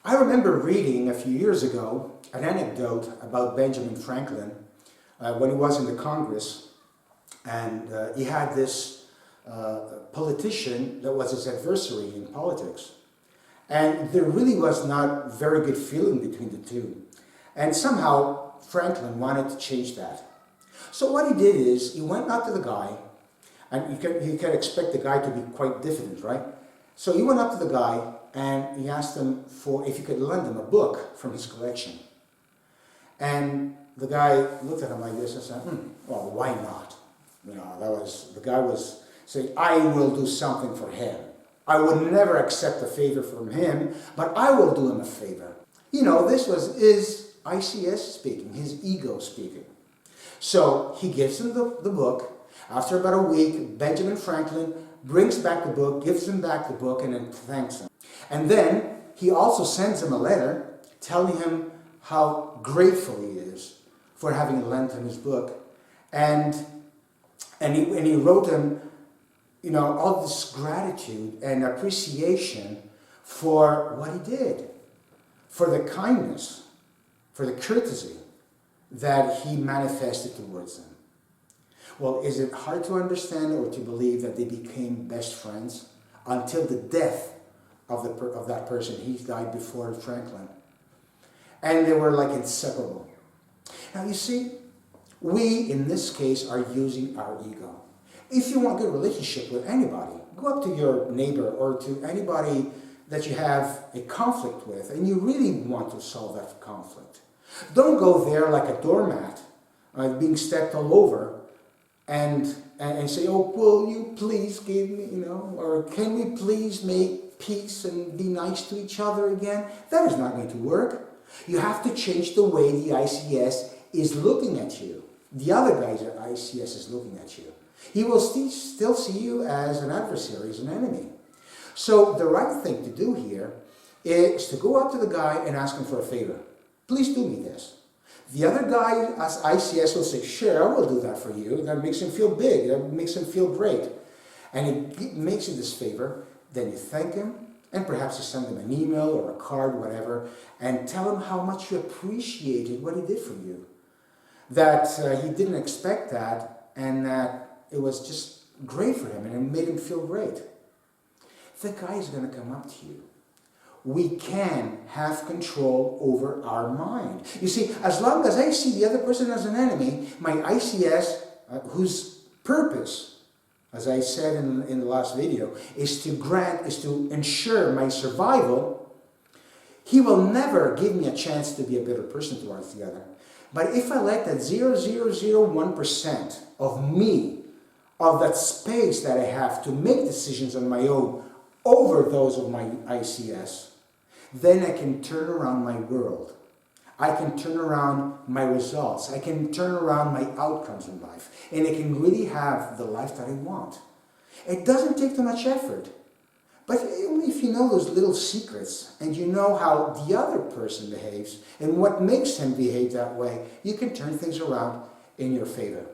I remember reading a few years ago an anecdote about Benjamin Franklin when he was in the Congress, and he had this politician that was his adversary in politics. And there really was not very good feeling between the two. And somehow Franklin wanted to change that. So what he did is he went out to the guy, and you can expect the guy to be quite diffident, right? So he went up to the guy and he asked him for if he could lend him a book from his collection. And the guy looked at him like this and said, well, why not? You know, the guy was saying, I will do something for him. I would never accept a favor from him, but I will do him a favor. You know, this was his ICS speaking, his ego speaking. So he gives him the book. After about a week, Benjamin Franklin brings back the book, gives him back the book, and then thanks him. And then he also sends him a letter telling him how grateful he is for having lent him his book. And he wrote him, you know, all this gratitude and appreciation for what he did, for the kindness, for the courtesy that he manifested towards them. Well, is it hard to understand or to believe that they became best friends until the death of that person? He died before Franklin. And they were like inseparable. Now you see, we in this case are using our ego. If you want a good relationship with anybody, go up to your neighbor or to anybody that you have a conflict with and you really want to solve that conflict. Don't go there like a doormat, being stepped all over, and say, oh, will you please give me, you know, or can we please make peace and be nice to each other again? That is not going to work. You have to change the way the ICS is looking at you. The other guy's ICS is looking at you. He will still see you as an adversary, as an enemy. So the right thing to do here is to go up to the guy and ask him for a favor. Please do me this. The other guy, as ICS, will say, sure, I will do that for you. That makes him feel big. That makes him feel great. And he makes you this favor. Then you thank him, and perhaps you send him an email or a card, whatever, and tell him how much you appreciated what he did for you. That he didn't expect that, and that it was just great for him, and it made him feel great. The guy is going to come up to you. We can have control over our mind. You see, as long as I see the other person as an enemy, my ICS, whose purpose, as I said in the last video, is to ensure my survival, he will never give me a chance to be a better person towards the other. But if I let that 0.0001% of me, of that space that I have to make decisions on my own over those of my ICS, then I can turn around my world. I can turn around my results. I can turn around my outcomes in life. And I can really have the life that I want. It doesn't take too much effort. But only if you know those little secrets and you know how the other person behaves and what makes him behave that way, you can turn things around in your favor.